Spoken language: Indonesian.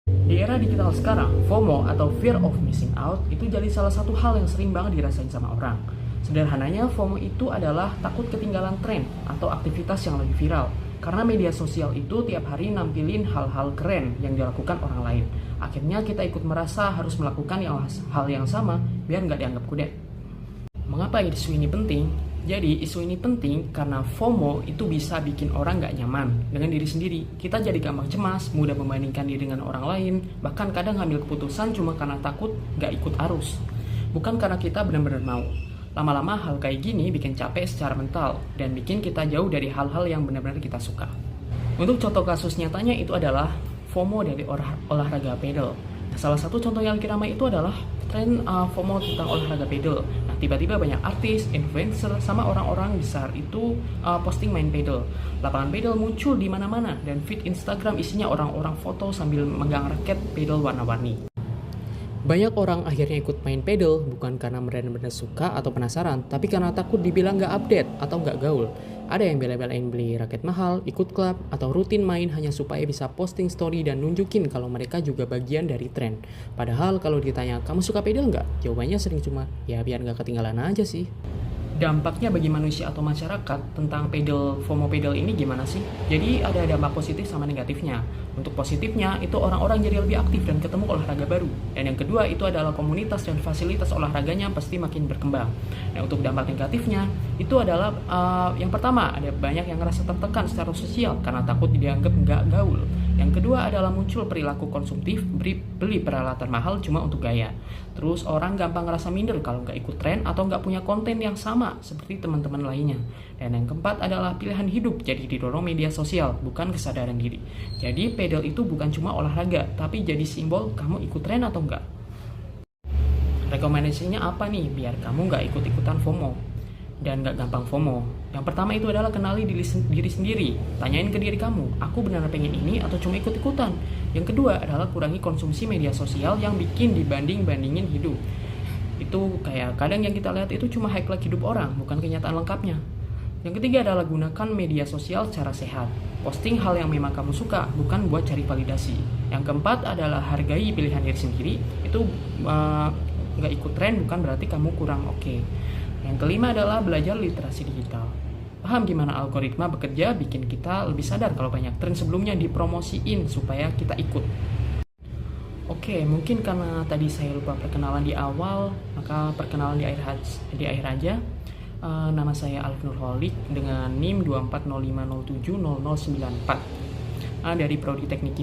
Di era digital sekarang, FOMO atau Fear of Missing Out itu jadi salah satu hal yang sering banget dirasain sama orang. Sederhananya, FOMO itu adalah takut ketinggalan tren atau aktivitas yang lagi viral. Karena media sosial itu tiap hari nampilin hal-hal keren yang dilakukan orang lain. Akhirnya kita ikut merasa harus melakukan hal yang sama biar nggak dianggap kudet. Mengapa isu ini penting? Jadi isu ini penting karena FOMO itu bisa bikin orang nggak nyaman dengan diri sendiri. Kita jadi gampang cemas, mudah membandingkan diri dengan orang lain, bahkan kadang ngambil keputusan cuma karena takut nggak ikut arus. Bukan karena kita benar-benar mau. Lama-lama hal kayak gini bikin capek secara mental dan bikin kita jauh dari hal-hal yang benar-benar kita suka. Untuk contoh kasus nyatanya itu adalah FOMO dari olahraga pedal. Nah, salah satu contoh yang lagi ramai itu adalah tren FOMO tentang olahraga pedal. Nah, tiba-tiba banyak artis, influencer, sama orang-orang besar itu posting main pedal. Lapangan pedal muncul di mana-mana dan feed Instagram isinya orang-orang foto sambil megang raket pedal warna-warni. Banyak orang akhirnya ikut main pedal bukan karena benar-benar suka atau penasaran, tapi karena takut dibilang nggak update atau nggak gaul. Ada yang bela-belain beli raket mahal, ikut klub, atau rutin main hanya supaya bisa posting story dan nunjukin kalau mereka juga bagian dari tren. Padahal kalau ditanya, kamu suka pedal nggak? Jawabannya sering cuma, ya biar nggak ketinggalan aja sih. Dampaknya bagi manusia atau masyarakat tentang FOMO pedal ini gimana sih? Jadi ada dampak positif sama negatifnya. Untuk positifnya itu orang-orang jadi lebih aktif dan ketemu olahraga baru. Dan yang kedua itu adalah komunitas dan fasilitas olahraganya pasti makin berkembang. Nah, untuk dampak negatifnya itu adalah yang pertama ada banyak yang ngerasa tertekan secara sosial karena takut dianggap nggak gaul. Yang kedua adalah muncul perilaku konsumtif, beli peralatan mahal cuma untuk gaya. Terus orang gampang ngerasa minder kalau nggak ikut tren atau nggak punya konten yang sama seperti teman-teman lainnya. Dan yang keempat adalah pilihan hidup jadi didorong media sosial, bukan kesadaran diri. Jadi pedal itu bukan cuma olahraga, tapi jadi simbol kamu ikut tren atau enggak. Rekomendasinya apa nih biar kamu nggak ikut-ikutan FOMO dan nggak gampang FOMO? Yang pertama itu adalah kenali diri sendiri. Tanyain ke diri kamu, aku benar pengen ini atau cuma ikut-ikutan? Yang kedua adalah kurangi konsumsi media sosial yang bikin dibanding-bandingin hidup. Itu kayak kadang yang kita lihat itu cuma highlight hidup orang, bukan kenyataan lengkapnya. Yang ketiga adalah gunakan media sosial secara sehat. Posting hal yang memang kamu suka, bukan buat cari validasi. Yang keempat adalah hargai pilihan diri sendiri. Itu nggak ikut tren bukan berarti kamu kurang oke. Yang kelima adalah belajar literasi digital. Paham gimana algoritma bekerja, bikin kita lebih sadar kalau banyak tren sebelumnya dipromosiin supaya kita ikut. Oke, mungkin karena tadi saya lupa perkenalan di awal, maka perkenalan di akhir aja. Nama saya Alif Nurholik dengan NIM 2405070094 dari Prodi Teknik